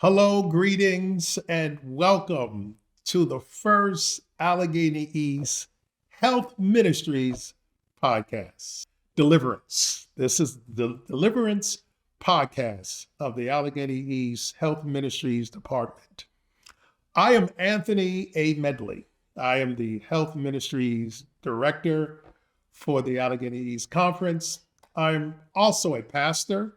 Hello, greetings, and welcome to the first Allegheny East Health Ministries podcast, Deliverance. This is the Deliverance podcast of the Allegheny East Health Ministries Department. I am Anthony A. Medley. I am the Health Ministries Director for the Allegheny East Conference. I'm also a pastor.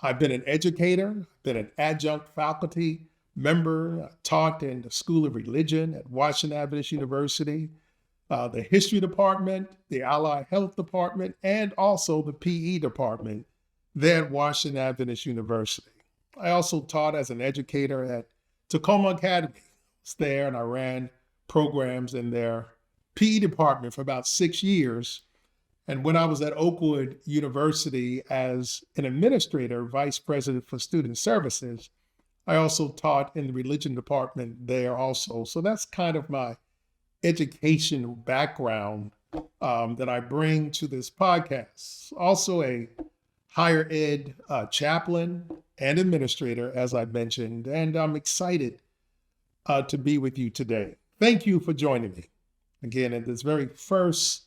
I've been an educator, been an adjunct faculty member, taught in the School of Religion at Washington Adventist University, the History Department, the Allied Health Department, and also the PE Department there at Washington Adventist University. I also taught as an educator at Tacoma Academy. I was there and I ran programs in their PE department for about 6 years. And when I was at Oakwood University as an administrator, vice president for student services, I also taught in the religion department there also. So that's kind of my educational background that I bring to this podcast. Also a higher ed chaplain and administrator, as I mentioned, and I'm excited to be with you today. Thank you for joining me again in this very first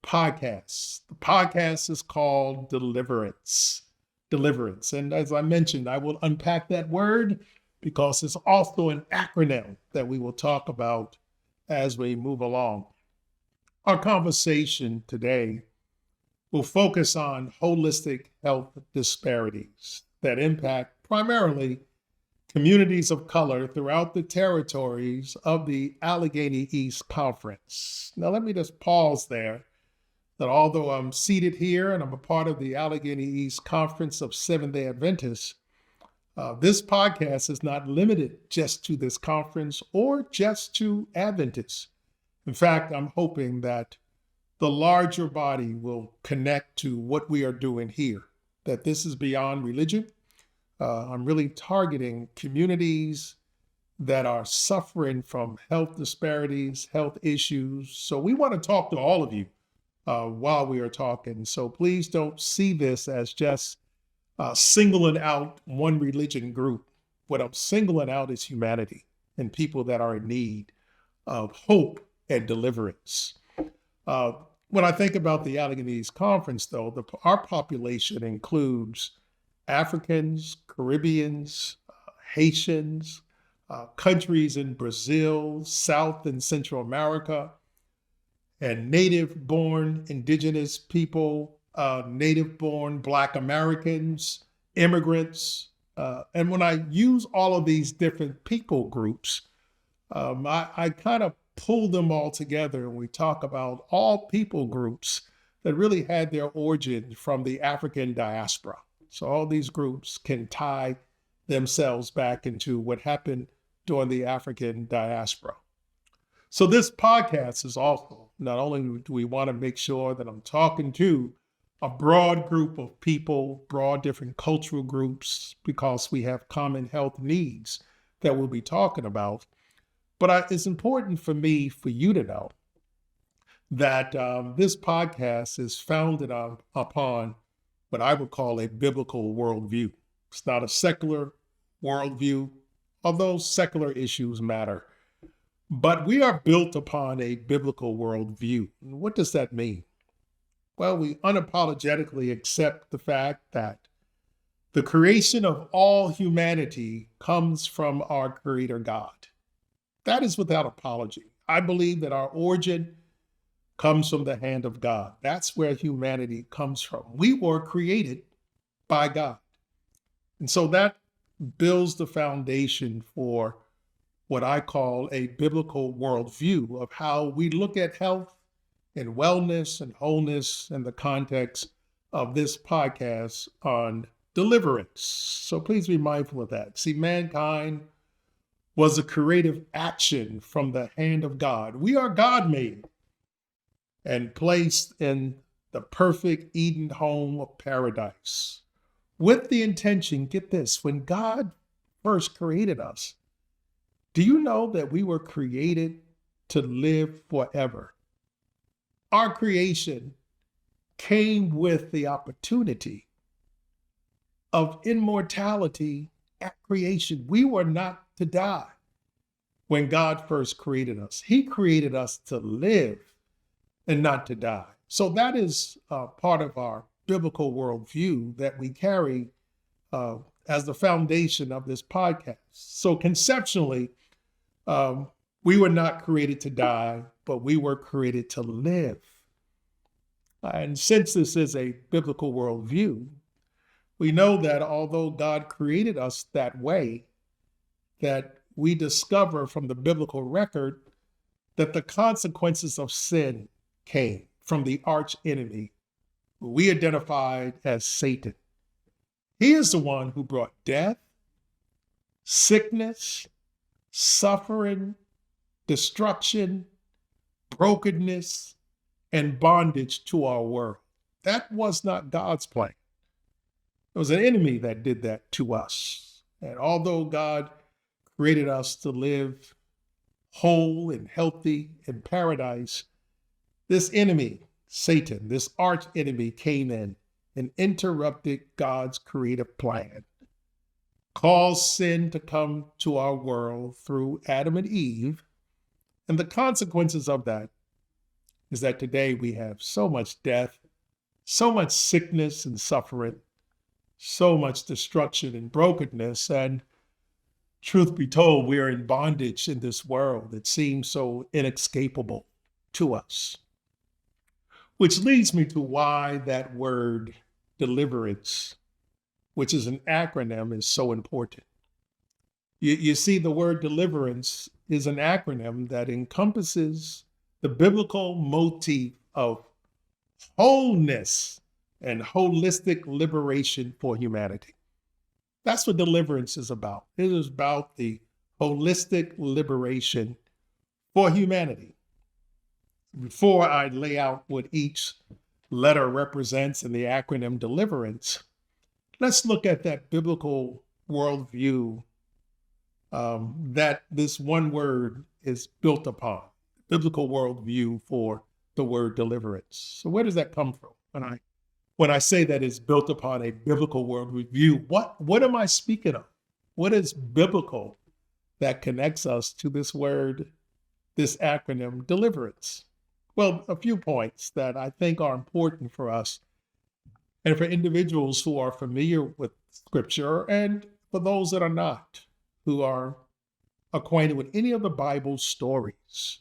podcast. The podcast is called Deliverance. Deliverance. And as I mentioned, I will unpack that word because it's also an acronym that we will talk about as we move along. Our conversation today will focus on holistic health disparities that impact primarily communities of color throughout the territories of the Allegheny East Conference. Now, let me just pause there. That although I'm seated here and I'm a part of the Allegheny East Conference of Seventh-day Adventists, this podcast is not limited just to this conference or just to Adventists. In fact, I'm hoping that the larger body will connect to what we are doing here, that this is beyond religion. I'm really targeting communities that are suffering from health disparities, health issues. So we want to talk to all of you while we are talking. So please don't see this as just singling out one religion group. What I'm singling out is humanity and people that are in need of hope and deliverance. When I think about the Allegheny East Conference, though, our population includes Africans, Caribbeans, Haitians, countries in Brazil, South and Central America, and native-born indigenous people, native-born Black Americans, immigrants. And when I use all of these different people groups, I kind of pull them all together and we talk about all people groups that really had their origin from the African diaspora. So all these groups can tie themselves back into what happened during the African diaspora. So this podcast is also, not only do we want to make sure that I'm talking to a broad group of people, broad different cultural groups, because we have common health needs that we'll be talking about, but it's important for me, for you to know that this podcast is founded upon what I would call a biblical worldview. It's not a secular worldview, although secular issues matter. But we are built upon a biblical worldview. And what does that mean? Well, we unapologetically accept the fact that the creation of all humanity comes from our Creator God. That is without apology. I believe that our origin comes from the hand of God. That's where humanity comes from. We were created by God. And so that builds the foundation for what I call a biblical worldview of how we look at health and wellness and wholeness in the context of this podcast on deliverance. So please be mindful of that. See, mankind was a creative action from the hand of God. We are God-made and placed in the perfect Eden home of paradise with the intention, get this, when God first created us, do you know that we were created to live forever? Our creation came with the opportunity of immortality at creation, we were not to die when God first created us. He created us to live and not to die. So that is part of our biblical worldview that we carry as the foundation of this podcast. So conceptually, we were not created to die, but we were created to live. And since this is a biblical worldview, we know that although God created us that way, that we discover from the biblical record that the consequences of sin came from the arch enemy, who we identified as Satan. He is the one who brought death, sickness, suffering, destruction, brokenness, and bondage to our world. That was not God's plan. It was an enemy that did that to us. And although God created us to live whole and healthy in paradise, this enemy, Satan, this arch enemy, came in and interrupted God's creative plan, caused sin to come to our world through Adam and Eve. And the consequences of that is that today we have so much death, so much sickness and suffering, so much destruction and brokenness. And truth be told, we are in bondage in this world that seems so inescapable to us. Which leads me to why that word deliverance, which is an acronym, is so important. You see, the word deliverance is an acronym that encompasses the biblical motif of wholeness and holistic liberation for humanity. That's what deliverance is about. It is about the holistic liberation for humanity. Before I lay out what each letter represents in the acronym deliverance, let's look at that biblical worldview that this one word is built upon, biblical worldview for the word deliverance. So where does that come from? When I say that it's built upon a biblical worldview, what am I speaking of? What is biblical that connects us to this word, this acronym, deliverance? Well, a few points that I think are important for us and for individuals who are familiar with Scripture and for those that are not, who are acquainted with any of the Bible stories.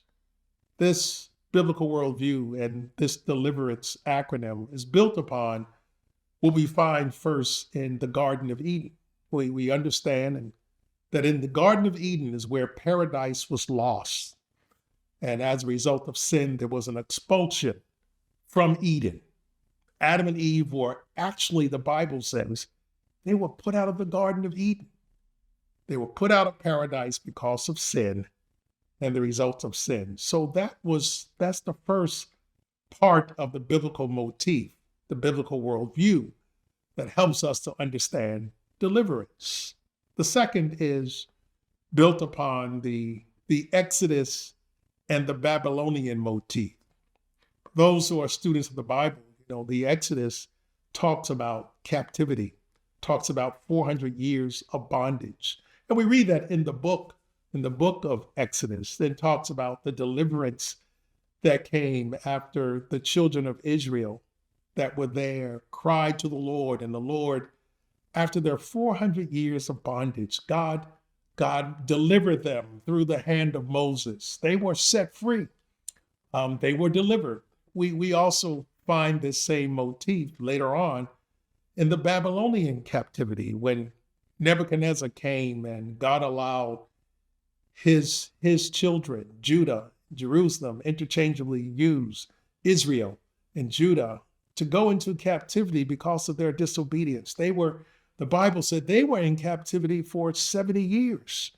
This biblical worldview and this deliverance acronym is built upon what we find first in the Garden of Eden. We understand that in the Garden of Eden is where paradise was lost. And as a result of sin, there was an expulsion from Eden. Adam and Eve were actually, the Bible says, they were put out of the Garden of Eden. They were put out of paradise because of sin and the results of sin. So that's the first part of the biblical motif, the biblical worldview that helps us to understand deliverance. The second is built upon the Exodus and the Babylonian motif. Those who are students of the Bible, the Exodus talks about captivity, talks about 400 years of bondage. And we read that in the book of Exodus, then talks about the deliverance that came after the children of Israel that were there cried to the Lord, and the Lord, after their 400 years of bondage, God delivered them through the hand of Moses. They were set free. They were delivered. We also find this same motif later on in the Babylonian captivity when Nebuchadnezzar came and God allowed his children, Judah, Jerusalem, interchangeably used, Israel and Judah, to go into captivity because of their disobedience. The Bible said they were in captivity for 70 years.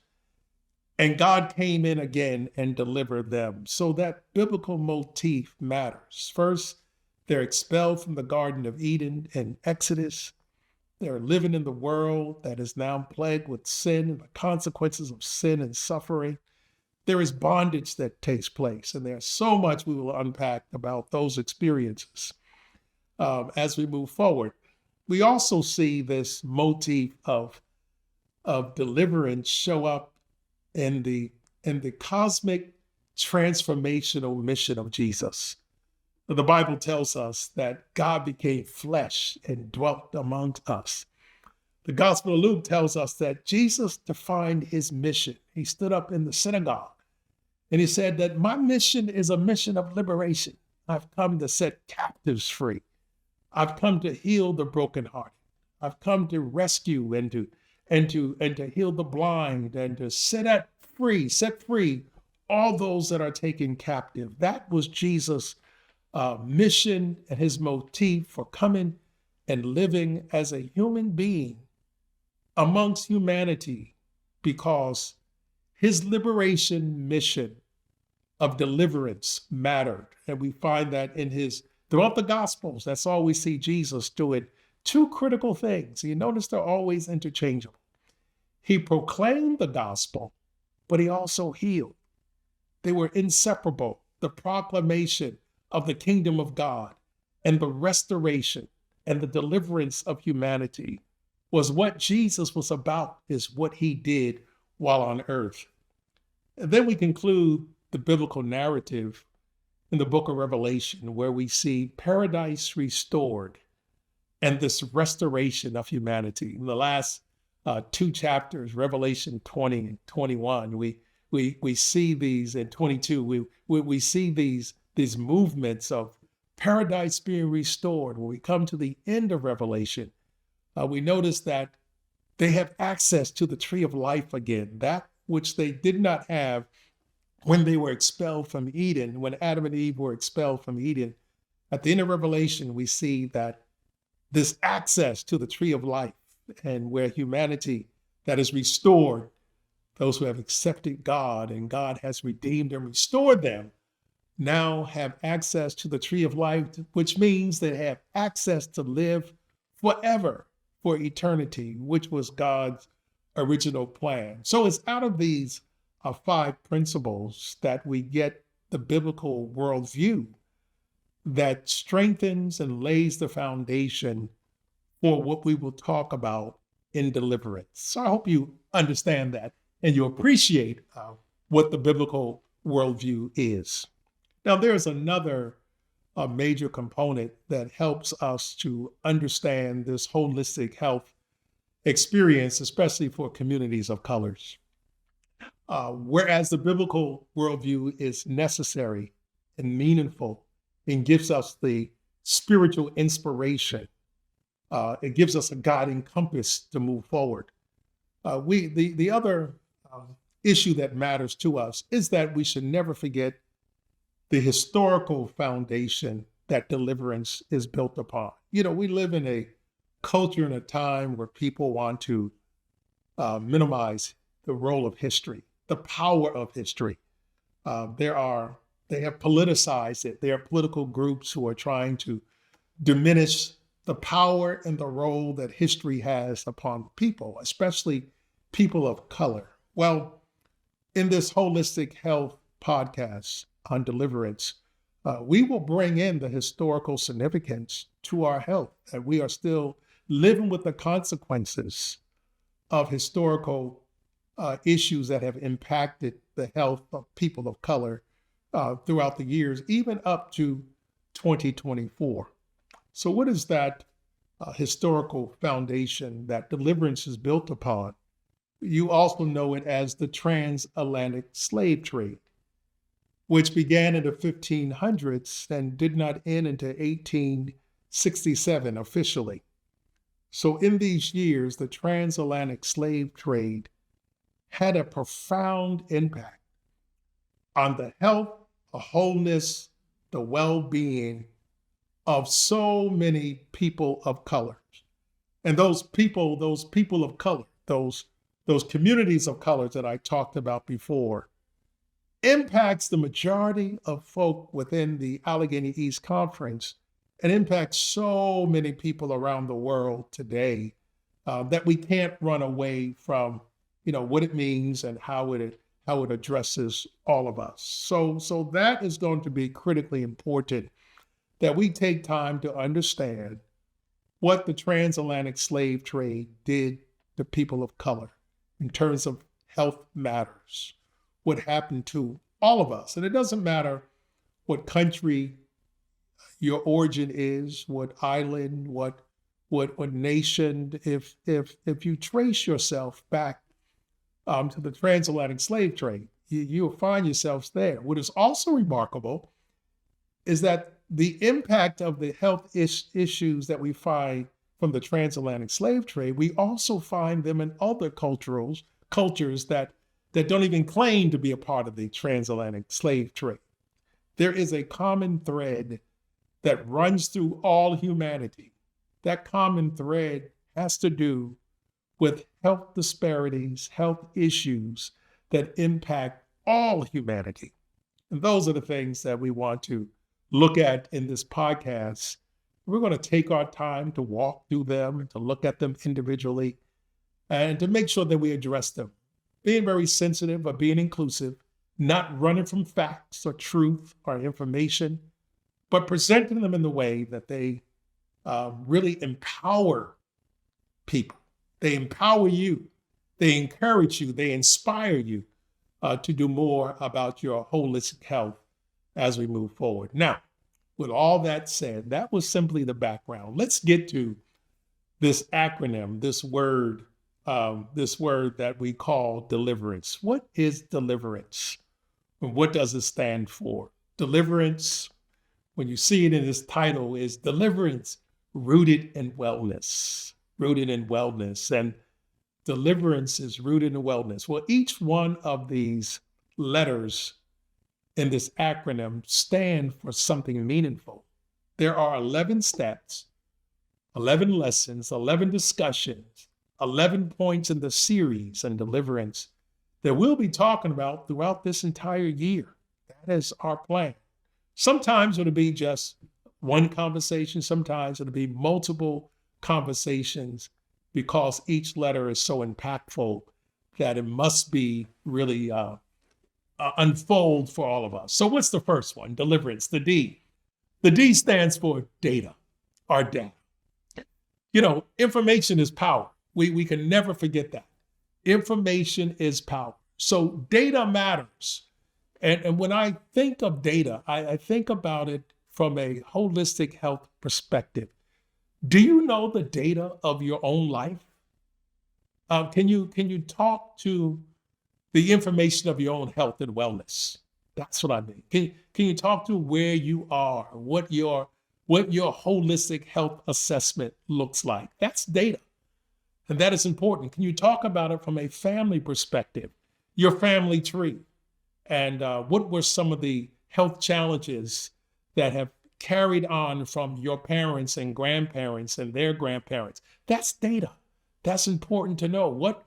And God came in again and delivered them. So that biblical motif matters. First, they're expelled from the Garden of Eden in Exodus. They're living in the world that is now plagued with sin and the consequences of sin and suffering. There is bondage that takes place, and there's so much we will unpack about those experiences as we move forward. We also see this motif of of deliverance show up in the cosmic transformational mission of Jesus. The Bible tells us that God became flesh and dwelt among us. The Gospel of Luke tells us that Jesus defined his mission. He stood up in the synagogue and he said that my mission is a mission of liberation. I've come to set captives free. I've come to heal the brokenhearted. I've come to rescue and to heal the blind and to set free all those that are taken captive. That was Jesus' mission and his motif for coming and living as a human being amongst humanity, because his liberation mission of deliverance mattered. And we find that throughout the Gospels. That's all we see Jesus doing. Two critical things. You notice they're always interchangeable. He proclaimed the gospel, but he also healed. They were inseparable. The proclamation of the kingdom of God and the restoration and the deliverance of humanity was what Jesus was about, is what he did while on earth. And then we conclude the biblical narrative in the book of Revelation, where we see paradise restored and this restoration of humanity. In the last two chapters, Revelation 20 and 21, we see these, in 22, we see these movements of paradise being restored. When we come to the end of Revelation, we notice that they have access to the tree of life again, that which they did not have when they were expelled from Eden, when Adam and Eve were expelled from Eden. At the end of Revelation, we see that this access to the tree of life, and where humanity that is restored, those who have accepted God and God has redeemed and restored them, now have access to the tree of life, which means they have access to live forever, for eternity, which was God's original plan. So it's out of these five principles that we get the biblical worldview that strengthens and lays the foundation for what we will talk about in deliverance. So I hope you understand that and you appreciate what the biblical worldview is. Now, there's another major component that helps us to understand this holistic health experience, especially for communities of colors. Whereas the biblical worldview is necessary and meaningful and gives us the spiritual inspiration, it gives us a guiding compass to move forward. The other issue that matters to us is that we should never forget the historical foundation that deliverance is built upon. You know, we live in a culture and a time where people want to minimize the role of history, the power of history. They have politicized it. There are political groups who are trying to diminish the power and the role that history has upon people, especially people of color. Well, in this holistic health podcast on deliverance, we will bring in the historical significance to our health, and we are still living with the consequences of historical issues that have impacted the health of people of color throughout the years, even up to 2024. So what is that historical foundation that deliverance is built upon? You also know it as the transatlantic slave trade, which began in the 1500s and did not end until 1867 officially. So in these years, the transatlantic slave trade had a profound impact on the health, the wholeness, the well-being of so many people of color. And those people of color, those communities of color that I talked about before, impacts the majority of folk within the Allegheny East Conference and impacts so many people around the world today that we can't run away from, what it means and how it addresses all of us. So that is going to be critically important, that we take time to understand what the transatlantic slave trade did to people of color. in terms of health matters, what happened to all of us. And it doesn't matter what country your origin is, what island, what nation. If you trace yourself back to the transatlantic slave trade, you'll find yourselves there. What is also remarkable is that the impact of the health issues that we find from the transatlantic slave trade, we also find them in other cultures that don't even claim to be a part of the transatlantic slave trade. There is a common thread that runs through all humanity. That common thread has to do with health disparities, health issues that impact all humanity. And those are the things that we want to look at in this podcast. We're going to take our time to walk through them, to look at them individually, and to make sure that we address them, being very sensitive or being inclusive, not running from facts or truth or information, but presenting them in the way that they really empower people. They empower you. They encourage you. They inspire you to do more about your holistic health as we move forward. Now, with all that said, that was simply the background. Let's get to this acronym, this word that we call deliverance. What is deliverance? And what does it stand for? Deliverance, when you see it in this title, is deliverance rooted in wellness. Rooted in wellness. And deliverance is rooted in wellness. Well, each one of these letters in this acronym stand for something meaningful. There are 11 steps, 11 lessons, 11 discussions, 11 points in the series on deliverance that we'll be talking about throughout this entire year. That is our plan. Sometimes it'll be just one conversation. Sometimes it'll be multiple conversations because each letter is so impactful that it must be really unfold for all of us. So what's the first one? Deliverance, the D. The D stands for data, our data. You know, information is power. We can never forget that. Information is power. So data matters. And when I think of data, I think about it from a holistic health perspective. Do you know the data of your own life? Can you talk to the information of your own health and wellness? That's what I mean. Can you talk to where you are, what your holistic health assessment looks like? That's data. And that is important. Can you talk about it from a family perspective, your family tree? And what were some of the health challenges that have carried on from your parents and grandparents and their grandparents? That's data. That's important to know. What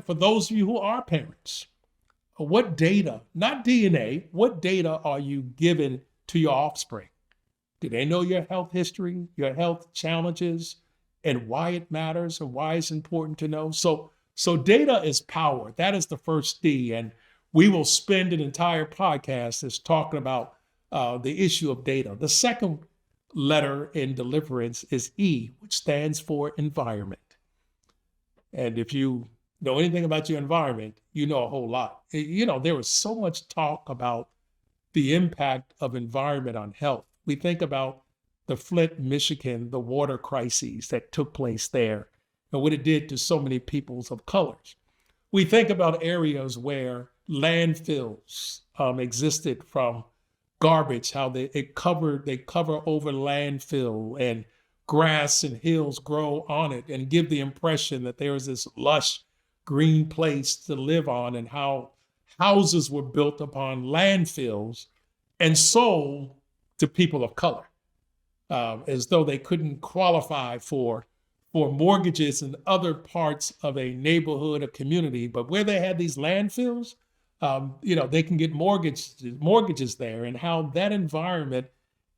for those of you who are parents, what data, not DNA, what data are you giving to your offspring? Do they know your health history, your health challenges, and why it matters and why it's important to know? So data is power. That is the first D. And we will spend an entire podcast that's talking about the issue of data. The second letter in deliverance is E, which stands for environment. And if you know anything about your environment, you know a whole lot. You know, there was so much talk about the impact of environment on health. We think about the Flint, Michigan, the water crises that took place there and what it did to so many peoples of colors. We think about areas where landfills existed from garbage, how they cover over landfill, and grass and hills grow on it and give the impression that there is this lush green place to live on, and how houses were built upon landfills and sold to people of color as though they couldn't qualify for mortgages in other parts of a neighborhood or community. But where they had these landfills, they can get mortgages there, and how that environment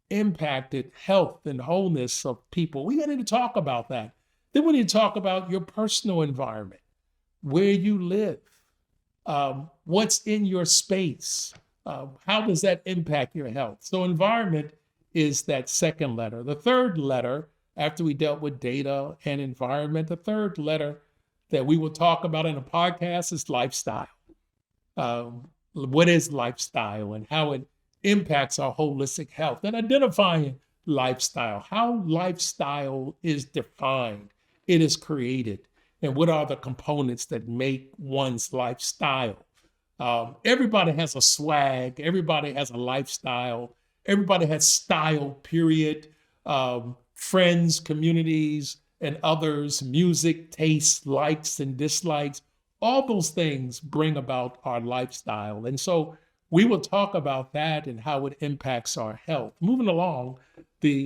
impacted health and wholeness of people. We need to talk about that. Then we need to talk about your personal environment, where you live, what's in your space, how does that impact your health? So environment is that second letter. The third letter, after we dealt with data and environment, the third letter that we will talk about in a podcast is lifestyle. What is lifestyle and how it impacts our holistic health, and identifying lifestyle, how lifestyle is defined, it is created, and what are the components that make one's lifestyle. Everybody has a swag, everybody has a lifestyle, everybody has style, period. Friends, communities, and others, music, tastes, likes, and dislikes. All those things bring about our lifestyle. And so we will talk about that and how it impacts our health. Moving along,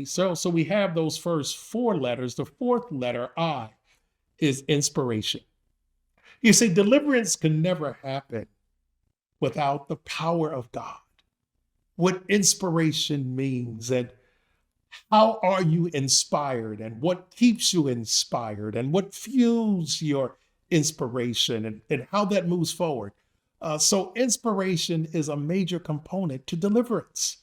so we have those first four letters. The fourth letter, I, is inspiration. You see, deliverance can never happen without the power of God. What inspiration means, and how are you inspired, and what keeps you inspired, and what fuels your inspiration, and how that moves forward. So inspiration is a major component to deliverance.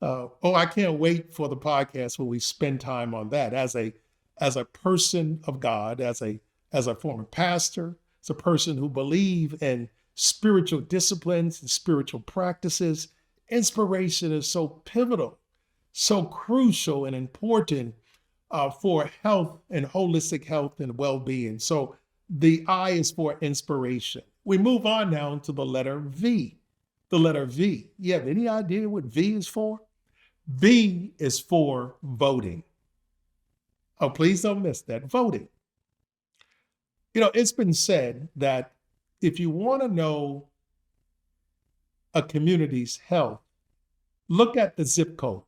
I can't wait for the podcast where we spend time on that as a person of God, as a former pastor, as a person who believes in spiritual disciplines and spiritual practices. Inspiration is so pivotal, so crucial and important for health and holistic health and well-being. So the I is for inspiration. We move on now to the letter V. The letter V. You have any idea what V is for? V is for voting. Oh, please don't miss that, voting. It's been said that if you want to know a community's health, look at the zip code.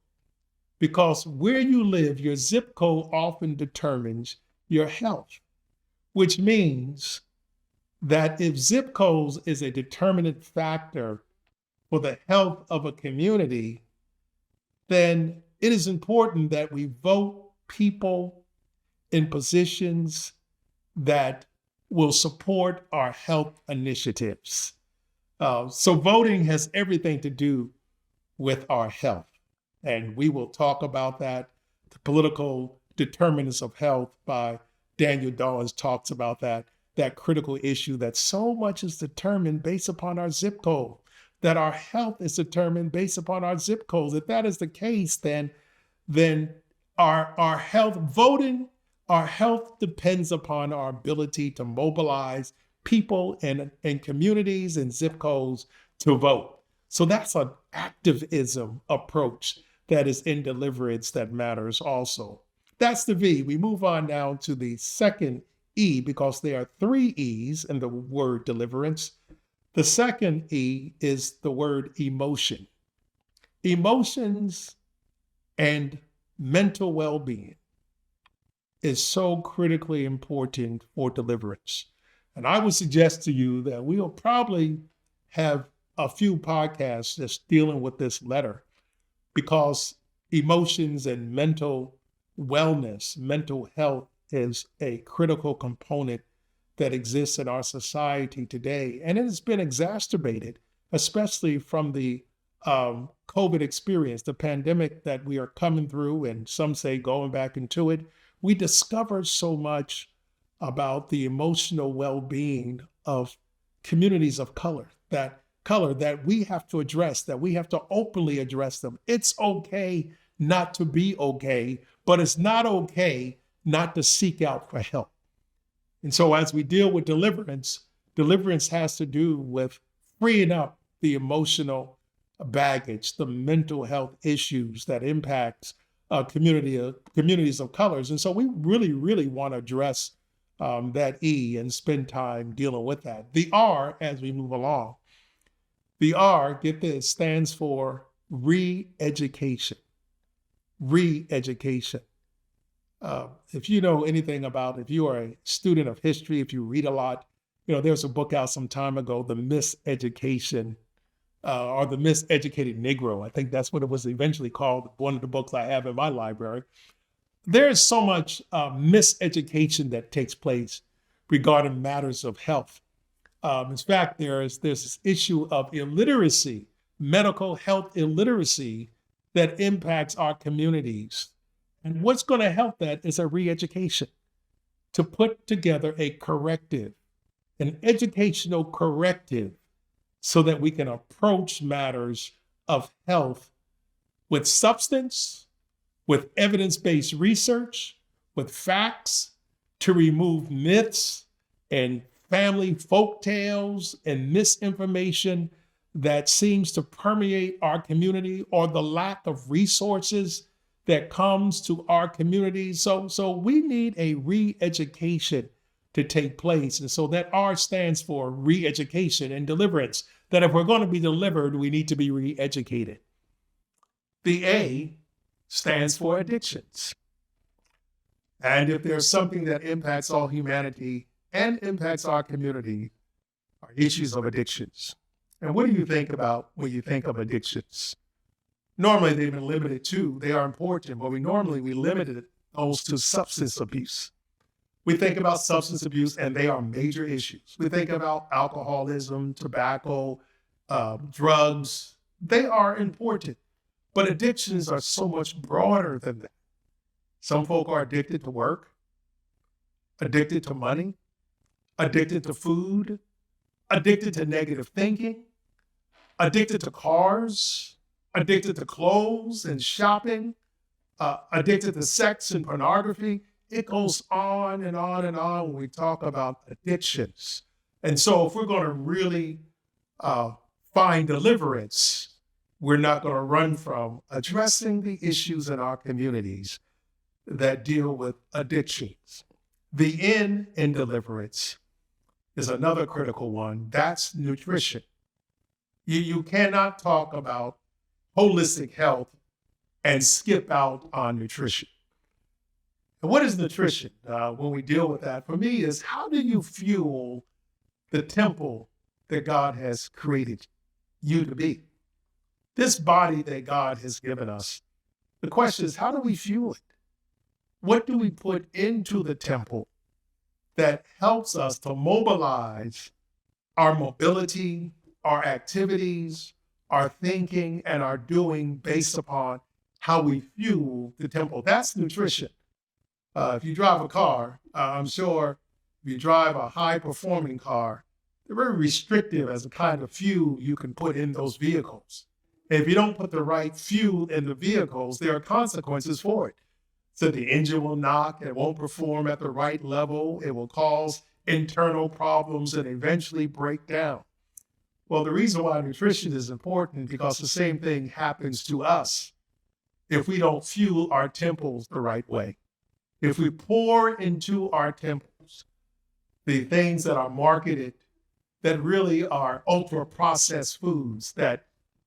Because where you live, your zip code often determines your health, which means that if zip codes is a determinant factor for the health of a community, then it is important that we vote people in positions that will support our health initiatives. So voting has everything to do with our health. And we will talk about that. The Political Determinants of Health by Daniel Dawes talks about that critical issue that so much is determined based upon our zip code, that our health is determined based upon our zip codes. If that is the case, then our health, voting, our health depends upon our ability to mobilize people and communities and zip codes to vote. So that's an activism approach that is in deliverance that matters also. That's the V. We move on now to the second E, because there are three E's in the word deliverance. The second E is the word emotion. Emotions and mental well-being is so critically important for deliverance. And I would suggest to you that we'll probably have a few podcasts that's dealing with this letter, because emotions and mental wellness, mental health is a critical component that exists in our society today. And it has been exacerbated, especially from the COVID experience, the pandemic that we are coming through, and some say going back into it. We discovered so much about the emotional well-being of communities of color that we have to address, that we have to openly address them. It's okay not to be okay, but it's not okay not to seek out for help. And so as we deal with deliverance has to do with freeing up the emotional baggage, the mental health issues that impacts communities of colors. And so we really, really want to address that E and spend time dealing with that. The R, as we move along, the R, get this, stands for re-education. Re-education. If you know anything about, if you are a student of history, if you read a lot, there's a book out some time ago, The Miseducation, or The Miseducated Negro. I think that's what it was eventually called, one of the books I have in my library. There is so much miseducation that takes place regarding matters of health. In fact, there's this issue of illiteracy, medical health illiteracy, that impacts our communities. And what's going to help that is a re-education. to put together a corrective, an educational corrective, so that we can approach matters of health with substance, with evidence-based research, with facts, to remove myths and family folk tales and misinformation that seems to permeate our community, or the lack of resources that comes to our community. So we need a re-education to take place. And so that R stands for re-education and deliverance, that if we're going to be delivered, we need to be re-educated. The A stands for addictions. And if there's something that impacts all humanity and impacts our community, are issues of addictions. And what do you think about when you think of addictions? Normally they've been limited to, they are important, but we limited those to substance abuse. We think about substance abuse and they are major issues. We think about alcoholism, tobacco, drugs. They are important, but addictions are so much broader than that. Some folk are addicted to work, addicted to money, addicted to food, addicted to negative thinking, addicted to cars, addicted to clothes and shopping, addicted to sex and pornography. It goes on and on and on when we talk about addictions. And so if we're going to really find deliverance, we're not going to run from addressing the issues in our communities that deal with addictions. The N in deliverance is another critical one. That's nutrition. You cannot talk about holistic health and skip out on nutrition. And what is nutrition? When we deal with that, for me, is how do you fuel the temple that God has created you to be? This body that God has given us, the question is, how do we fuel it? What do we put into the temple that helps us to mobilize our mobility, our activities, our thinking, and our doing based upon how we fuel the temple? That's nutrition. If you drive a car, I'm sure if you drive a high-performing car, they're very restrictive as a kind of fuel you can put in those vehicles. And if you don't put the right fuel in the vehicles, there are consequences for it. So the engine will knock, it won't perform at the right level, it will cause internal problems and eventually break down. Well, the reason why nutrition is important, because the same thing happens to us if we don't fuel our temples the right way. If we pour into our temples the things that are marketed that really are ultra-processed foods that,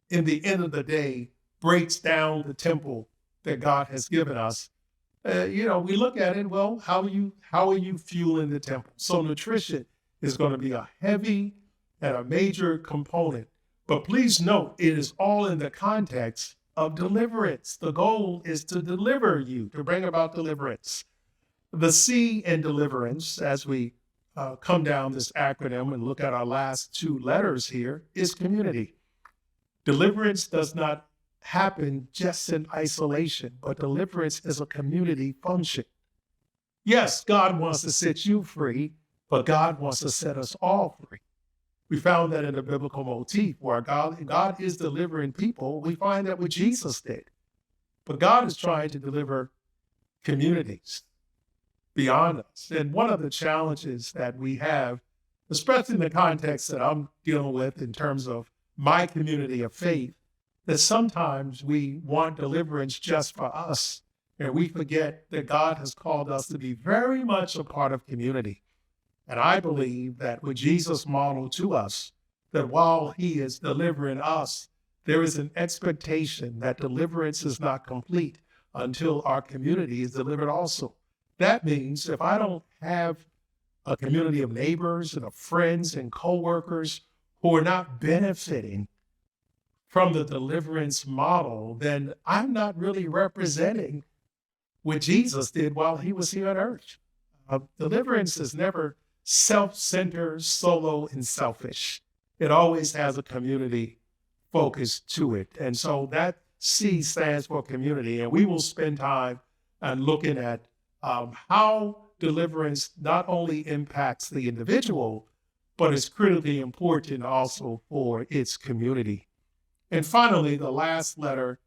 in the end of the day, breaks down the temple that God has given us, we look at it, well, how are you fueling the temple? So nutrition is going to be a heavy and a major component. But please note, it is all in the context of deliverance. The goal is to deliver you, to bring about deliverance. The C in deliverance, as we come down this acronym and look at our last two letters here, is community. Deliverance does not happen just in isolation, but deliverance is a community function. Yes, God wants to set you free, but God wants to set us all free. We found that in the biblical motif where God is delivering people. We find that what Jesus did. But God is trying to deliver communities beyond us. And one of the challenges that we have, especially in the context that I'm dealing with in terms of my community of faith, that sometimes we want deliverance just for us, and we forget that God has called us to be very much a part of community. And I believe that what Jesus modeled to us, that while he is delivering us, there is an expectation that deliverance is not complete until our community is delivered also. That means if I don't have a community of neighbors and of friends and coworkers who are not benefiting from the deliverance model, then I'm not really representing what Jesus did while he was here on earth. Deliverance is never self-centered, solo, and selfish. It always has a community focus to it. And so that C stands for community. And we will spend time looking at how deliverance not only impacts the individual, but is critically important also for its community. And finally, the last letter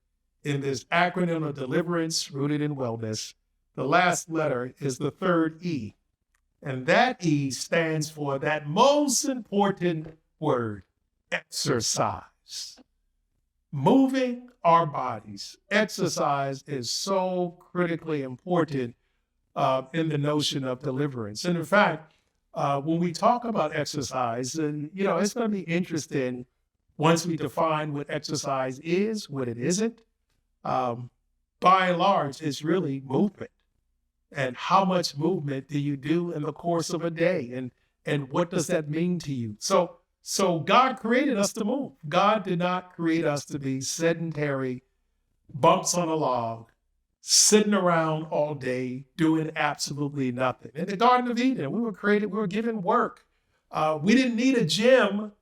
in this acronym of deliverance rooted in wellness, the last letter is the third E. And that E stands for that most important word, exercise. Moving our bodies. Exercise is so critically important in the notion of deliverance. And in fact, when we talk about exercise, and it's going to be interesting once we define what exercise is, what it isn't. By and large, it's really movement. And how much movement do you do in the course of a day? And what does that mean to you? So God created us to move. God did not create us to be sedentary, bumps on a log, sitting around all day doing absolutely nothing. In the Garden of Eden, we were given work. We didn't need a gym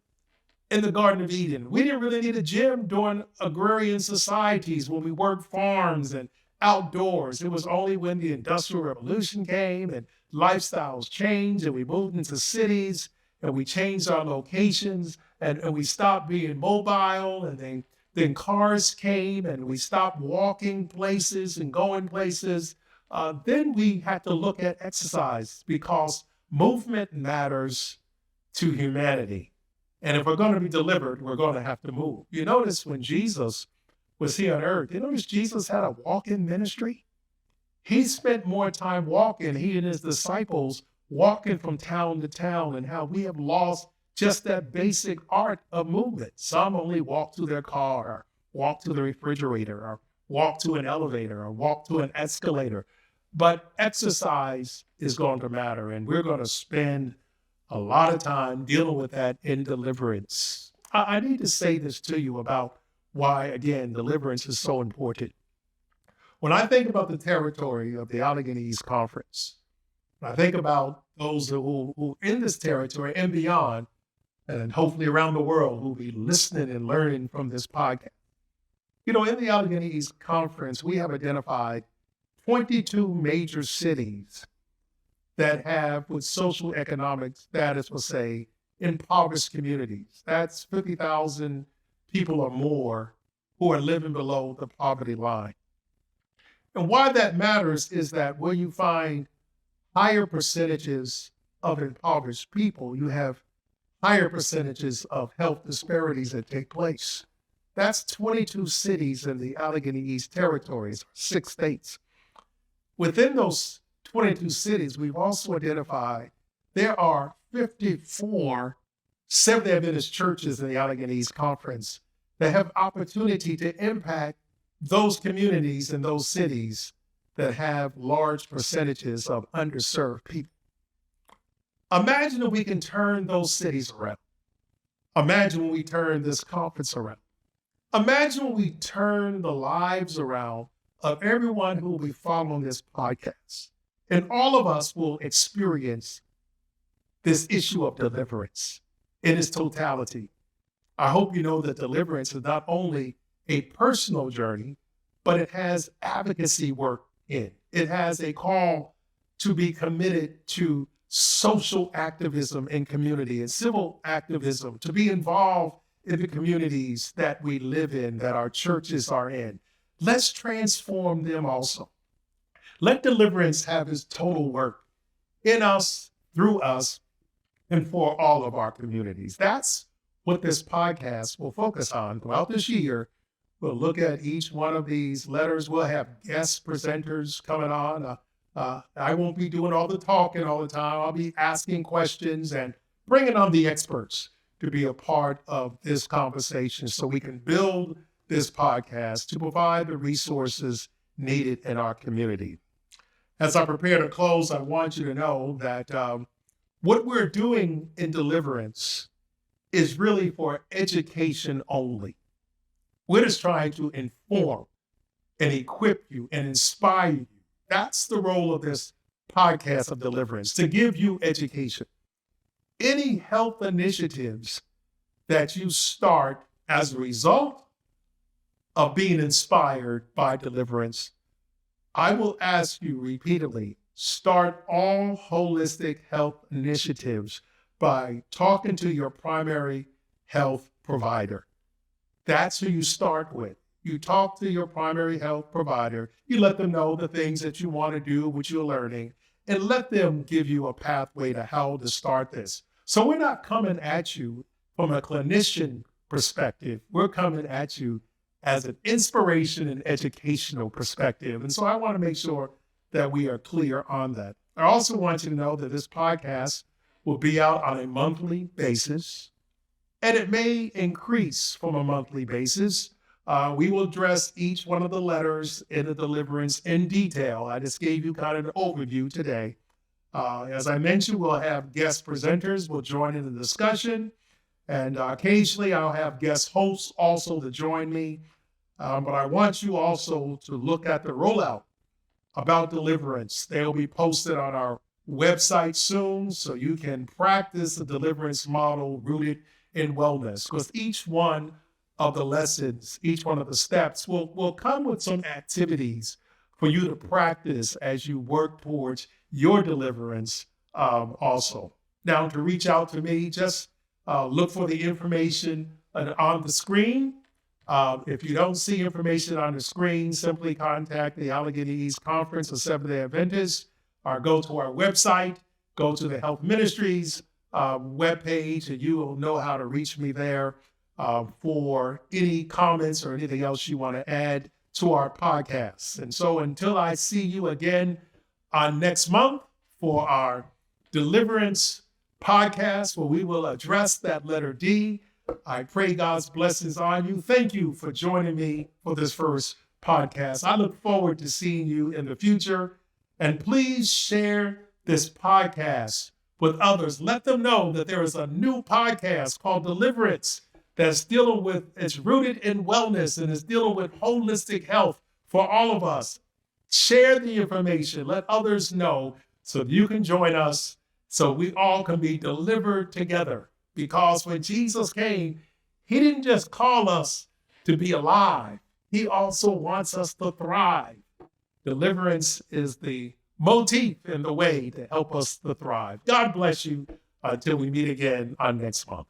in the Garden of Eden. We didn't really need a gym during agrarian societies when we worked farms and outdoors. It was only when the Industrial Revolution came and lifestyles changed and we moved into cities and we changed our locations and we stopped being mobile, and then cars came and we stopped walking places and going places. Then we had to look at exercise because movement matters to humanity. And if we're going to be delivered, we're going to have to move. You notice when Jesus was here on earth, you notice Jesus had a walking ministry? He spent more time walking, he and his disciples walking from town to town, and how we have lost just that basic art of movement. Some only walk to their car, or walk to the refrigerator, or walk to an elevator, or walk to an escalator. But exercise is going to matter, and we're going to spend a lot of time dealing with that in deliverance. I need to say this to you about why, again, deliverance is so important. When I think about the territory of the Allegheny East Conference, when I think about those who in this territory and beyond, and hopefully around the world, who will be listening and learning from this podcast. In the Allegheny East Conference, we have identified 22 major cities that have, with social economic status, we'll say, impoverished communities. That's 50,000 people or more who are living below the poverty line. And why that matters is that where you find higher percentages of impoverished people, you have higher percentages of health disparities that take place. That's 22 cities in the Allegheny East territories, 6 states. Within those 22 cities, we've also identified there are 54 Seventh-day Adventist churches in the Allegheny East Conference that have opportunity to impact those communities and those cities that have large percentages of underserved people. Imagine if we can turn those cities around. Imagine when we turn this conference around. Imagine when we turn the lives around of everyone who will be following this podcast. And all of us will experience this issue of deliverance in its totality. I hope you know that deliverance is not only a personal journey, but it has advocacy work in it. It has a call to be committed to social activism in community and civil activism, to be involved in the communities that we live in, that our churches are in. Let's transform them also. Let deliverance have its total work in us, through us, and for all of our communities. That's what this podcast will focus on throughout this year. We'll look at each one of these letters. We'll have guest presenters coming on. I won't be doing all the talking all the time. I'll be asking questions and bringing on the experts to be a part of this conversation so we can build this podcast to provide the resources needed in our community. As I prepare to close, I want you to know that what we're doing in deliverance is really for education only. We're just trying to inform and equip you and inspire you. That's the role of this podcast of deliverance, to give you education. Any health initiatives that you start as a result of being inspired by deliverance, I will ask you repeatedly, start all holistic health initiatives by talking to your primary health provider. That's who you start with. You talk to your primary health provider. You let them know the things that you want to do, what you're learning, and let them give you a pathway to how to start this. So we're not coming at you from a clinician perspective. We're coming at you as an inspiration and educational perspective. And so I want to make sure that we are clear on that. I also want you to know that this podcast will be out on a monthly basis, and it may increase from a monthly basis. We will address each one of the letters in the Deliverance in detail. I just gave you kind of an overview today. As I mentioned, we'll have guest presenters will join in the discussion, and occasionally I'll have guest hosts also to join me. But I want you also to look at the rollout about Deliverance. They'll be posted on our website soon, so you can practice the Deliverance model rooted in wellness, because each one of the lessons, each one of the steps will come with some activities for you to practice as you work towards your deliverance also. Now, to reach out to me, just look for the information on the screen. If you don't see information on the screen, simply contact the Allegheny East Conference of Seventh-day Adventists, or go to our website, go to the Health Ministries webpage, and you will know how to reach me there for any comments or anything else you want to add to our podcast. And so until I see you again on next month for our Deliverance podcast, where we will address that letter D, I pray God's blessings on you. Thank you for joining me for this first podcast. I look forward to seeing you in the future. And please share this podcast with others. Let them know that there is a new podcast called Deliverance that's dealing with, it's rooted in wellness and is dealing with holistic health for all of us. Share the information. Let others know so that you can join us, so we all can be delivered together. Because when Jesus came, he didn't just call us to be alive. He also wants us to thrive. Deliverance is the motif and the way to help us to thrive. God bless you until we meet again on next month.